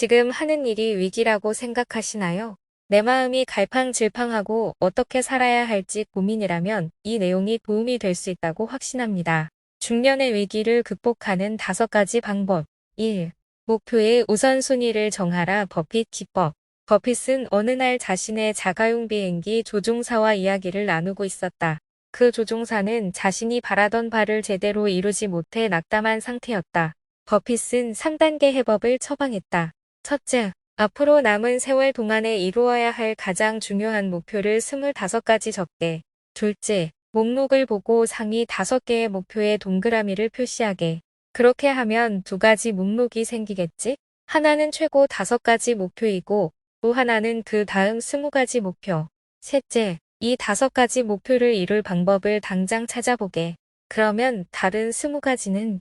지금 하는 일이 위기라고 생각하시나요? 내 마음이 갈팡질팡하고 어떻게 살아야 할지 고민이라면 이 내용이 도움이 될 수 있다고 확신합니다. 중년의 위기를 극복하는 5가지 방법. 1. 목표의 우선순위를 정하라. 버핏 기법. 버핏은 어느 날 자신의 자가용 비행기 조종사와 이야기를 나누고 있었다. 그 조종사는 자신이 바라던 바를 제대로 이루지 못해 낙담한 상태였다. 버핏은 3단계 해법을 처방했다. 첫째, 앞으로 남은 세월 동안에 이루어야 할 가장 중요한 목표를 25가지 적게. 둘째, 목록을 보고 상위 5개의 목표에 동그라미를 표시하게. 그렇게 하면 2가지 목록이 생기겠지? 하나는 최고 5가지 목표이고 또 하나는 그 다음 20가지 목표. 셋째, 이 5가지 목표를 이룰 방법을 당장 찾아보게. 그러면 다른 20가지는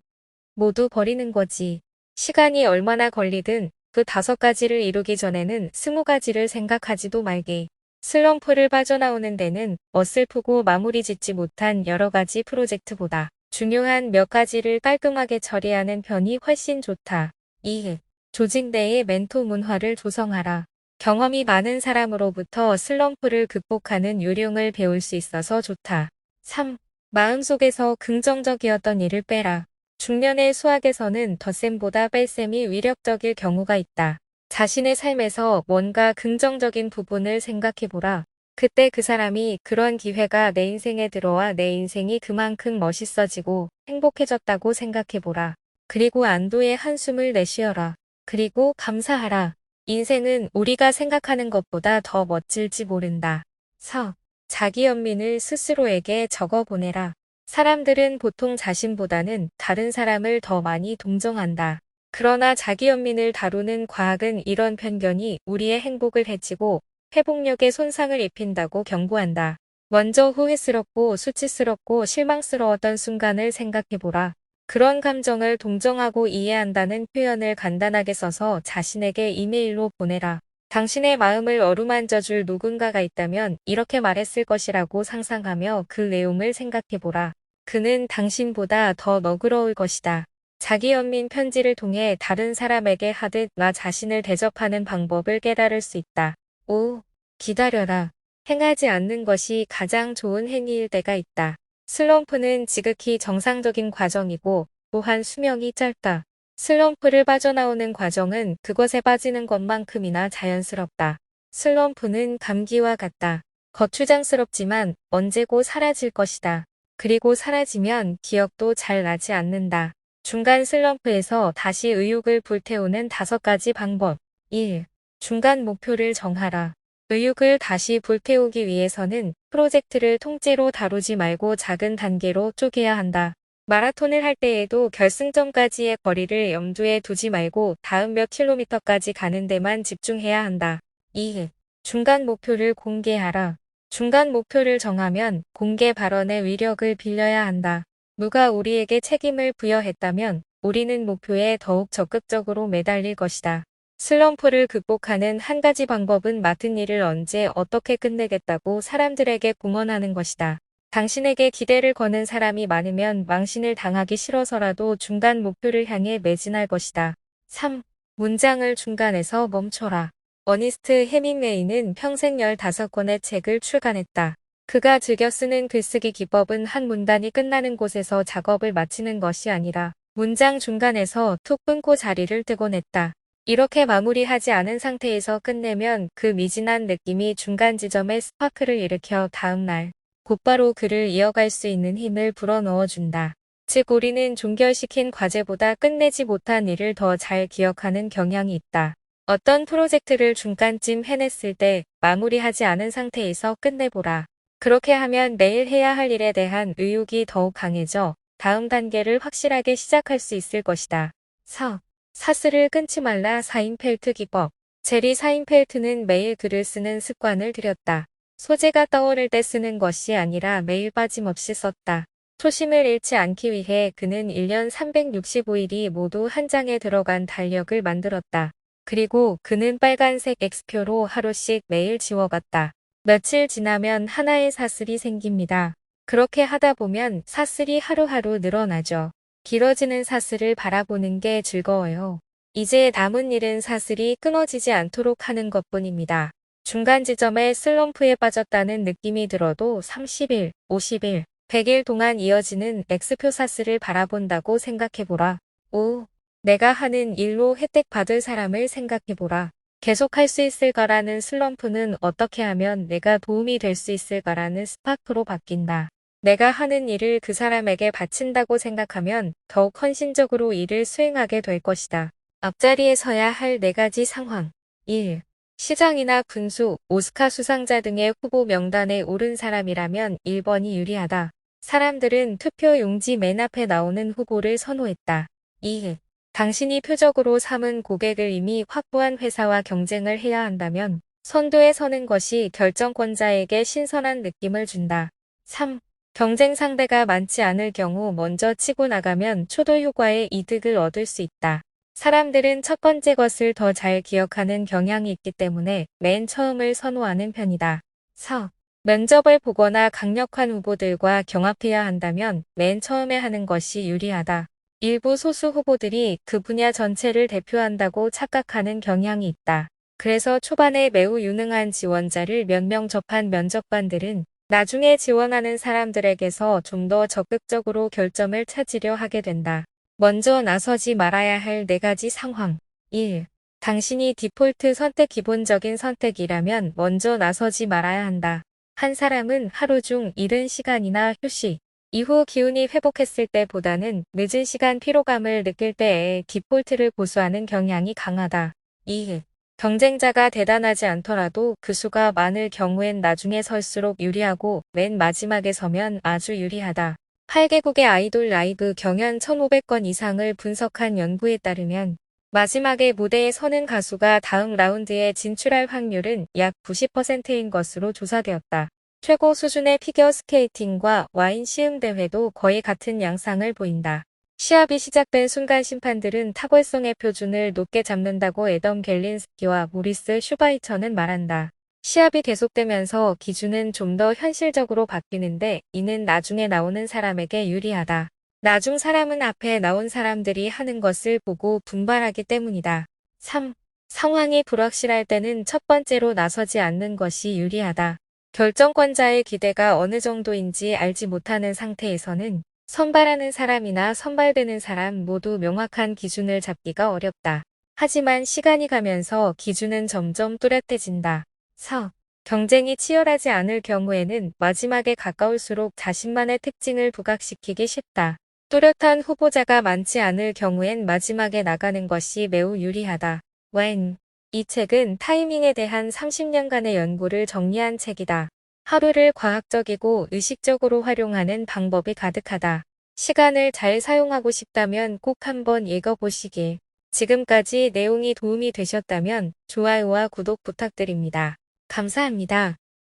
모두 버리는 거지. 시간이 얼마나 걸리든 그 5가지를 이루기 전에는 20가지를 생각하지도 말게. 슬럼프를 빠져나오는 데는 어슬프고 마무리 짓지 못한 여러 가지 프로젝트보다 중요한 몇 가지를 깔끔하게 처리하는 편이 훨씬 좋다. 2. 조직 내의 멘토 문화를 조성하라. 경험이 많은 사람으로부터 슬럼프를 극복하는 요령을 배울 수 있어서 좋다. 3. 마음속에서 긍정적이었던 일을 빼라. 중년의 수학에서는 덧셈보다 뺄셈이 위력적일 경우가 있다. 자신의 삶에서 뭔가 긍정적인 부분을 생각해보라. 그때 그 사람이 그런 기회가 내 인생에 들어와 내 인생이 그만큼 멋있어지고 행복해졌다고 생각해보라. 그리고 안도의 한숨을 내쉬어라. 그리고 감사하라. 인생은 우리가 생각하는 것보다 더 멋질지 모른다. 4. 자기 연민을 스스로에게 적어보내라. 사람들은 보통 자신보다는 다른 사람을 더 많이 동정한다. 그러나 자기 연민을 다루는 과학은 이런 편견이 우리의 행복을 해치고 회복력에 손상을 입힌다고 경고한다. 먼저 후회스럽고 수치스럽고 실망스러웠던 순간을 생각해보라. 그런 감정을 동정하고 이해한다는 표현을 간단하게 써서 자신에게 이메일로 보내라. 당신의 마음을 어루만져 줄 누군가가 있다면 이렇게 말했을 것이라고 상상하며 그 내용을 생각해보라. 그는 당신보다 더 너그러울 것이다. 자기 연민 편지를 통해 다른 사람에게 하듯 나 자신을 대접하는 방법을 깨달을 수 있다. 5. 기다려라. 행하지 않는 것이 가장 좋은 행위일 때가 있다. 슬럼프는 지극히 정상적인 과정이고 또한 수명이 짧다. 슬럼프를 빠져나오는 과정은 그것에 빠지는 것만큼이나 자연스럽다. 슬럼프는 감기와 같다. 거추장스럽지만 언제고 사라질 것이다. 그리고 사라지면 기억도 잘 나지 않는다. 중간 슬럼프에서 다시 의욕을 불태우는 5가지 방법. 1. 중간 목표를 정하라. 의욕을 다시 불태우기 위해서는 프로젝트를 통째로 다루지 말고 작은 단계로 쪼개야 한다. 마라톤을 할 때에도 결승점까지의 거리를 염두에 두지 말고 다음 몇 킬로미터까지 가는 데만 집중해야 한다. 2. 중간 목표를 공개하라. 중간 목표를 정하면 공개 발언의 위력을 빌려야 한다. 누가 우리에게 책임을 부여했다면 우리는 목표에 더욱 적극적으로 매달릴 것이다. 슬럼프를 극복하는 한 가지 방법은 맡은 일을 언제 어떻게 끝내겠다고 사람들에게 공언하는 것이다. 당신에게 기대를 거는 사람이 많으면 망신을 당하기 싫어서라도 중간 목표를 향해 매진할 것이다. 3. 문장을 중간에서 멈춰라. 어니스트 헤밍웨이는 평생 15권의 책을 출간했다. 그가 즐겨 쓰는 글쓰기 기법은 한 문단이 끝나는 곳에서 작업을 마치는 것이 아니라 문장 중간에서 툭 끊고 자리를 뜨곤 했다. 이렇게 마무리하지 않은 상태에서 끝내면 그 미진한 느낌이 중간 지점에 스파크를 일으켜 다음날 곧바로 글을 이어갈 수 있는 힘을 불어넣어준다. 즉 우리는 종결시킨 과제보다 끝내지 못한 일을 더 잘 기억하는 경향이 있다. 어떤 프로젝트를 중간쯤 해냈을 때 마무리하지 않은 상태에서 끝내보라. 그렇게 하면 내일 해야 할 일에 대한 의욕이 더욱 강해져 다음 단계를 확실하게 시작할 수 있을 것이다. 4. 사슬을 끊지 말라. 사인펠트 기법. 제리 사인펠트는 매일 글을 쓰는 습관을 들였다. 소재가 떠오를 때 쓰는 것이 아니라 매일 빠짐없이 썼다. 초심을 잃지 않기 위해 그는 1년 365일이 모두 한 장에 들어간 달력을 만들었다. 그리고 그는 빨간색 X표로 하루씩 매일 지워갔다. 며칠 지나면 하나의 사슬이 생깁니다. 그렇게 하다 보면 사슬이 하루하루 늘어나죠. 길어지는 사슬을 바라보는 게 즐거워요. 이제 남은 일은 사슬이 끊어지지 않도록 하는 것뿐입니다. 중간 지점에 슬럼프에 빠졌다는 느낌이 들어도 30일, 50일, 100일 동안 이어지는 X표 사슬을 바라본다고 생각해보라. 5. 내가 하는 일로 혜택 받을 사람을 생각해보라. 계속할 수 있을까라는 슬럼프는 어떻게 하면 내가 도움이 될 수 있을까라는 스파크로 바뀐다. 내가 하는 일을 그 사람에게 바친다고 생각하면 더욱 헌신적으로 일을 수행하게 될 것이다. 앞자리에 서야 할 4가지 상황. 1. 시장이나 군수, 오스카 수상자 등의 후보 명단에 오른 사람이라면 1번이 유리하다. 사람들은 투표 용지 맨 앞에 나오는 후보를 선호했다. 2. 당신이 표적으로 삼은 고객을 이미 확보한 회사와 경쟁을 해야 한다면 선두에 서는 것이 결정권자에게 신선한 느낌을 준다. 3. 경쟁 상대가 많지 않을 경우 먼저 치고 나가면 초도 효과의 이득을 얻을 수 있다. 사람들은 첫 번째 것을 더 잘 기억하는 경향이 있기 때문에 맨 처음을 선호하는 편이다. 4. 면접을 보거나 강력한 후보들과 경합해야 한다면 맨 처음에 하는 것이 유리하다. 일부 소수 후보들이 그 분야 전체를 대표한다고 착각하는 경향이 있다. 그래서 초반에 매우 유능한 지원자를 몇 명 접한 면접관들은 나중에 지원하는 사람들에게서 좀 더 적극적으로 결점을 찾으려 하게 된다. 먼저 나서지 말아야 할 4가지 상황. 1. 당신이 디폴트 선택 기본적인 선택이라면 먼저 나서지 말아야 한다. 한 사람은 하루 중 이른 시간이나 휴식, 이후 기운이 회복했을 때보다는 늦은 시간 피로감을 느낄 때에 디폴트를 고수하는 경향이 강하다. 2. 경쟁자가 대단하지 않더라도 그 수가 많을 경우엔 나중에 설수록 유리하고 맨 마지막에 서면 아주 유리하다. 8개국의 아이돌 라이브 경연 1,500건 이상을 분석한 연구에 따르면 마지막에 무대에 서는 가수가 다음 라운드에 진출할 확률은 약 90%인 것으로 조사되었다. 최고 수준의 피겨스케이팅과 와인 시음 대회도 거의 같은 양상을 보인다. 시합이 시작된 순간 심판들은 탁월성의 표준을 높게 잡는다고 애덤 갤린스키와 모리스 슈바이처는 말한다. 시합이 계속되면서 기준은 좀 더 현실적으로 바뀌는데 이는 나중에 나오는 사람에게 유리하다. 나중 사람은 앞에 나온 사람들이 하는 것을 보고 분발하기 때문이다. 3. 상황이 불확실할 때는 첫 번째로 나서지 않는 것이 유리하다. 결정권자의 기대가 어느 정도인지 알지 못하는 상태에서는 선발하는 사람이나 선발되는 사람 모두 명확한 기준을 잡기가 어렵다. 하지만 시간이 가면서 기준은 점점 뚜렷해진다. 4. 경쟁이 치열하지 않을 경우에는 마지막에 가까울수록 자신만의 특징을 부각시키기 쉽다. 뚜렷한 후보자가 많지 않을 경우엔 마지막에 나가는 것이 매우 유리하다. 와인. 이 책은 타이밍에 대한 30년간의 연구를 정리한 책이다. 하루를 과학적이고 의식적으로 활용하는 방법이 가득하다. 시간을 잘 사용하고 싶다면 꼭 한번 읽어보시길. 지금까지 내용이 도움이 되셨다면 좋아요와 구독 부탁드립니다. 감사합니다.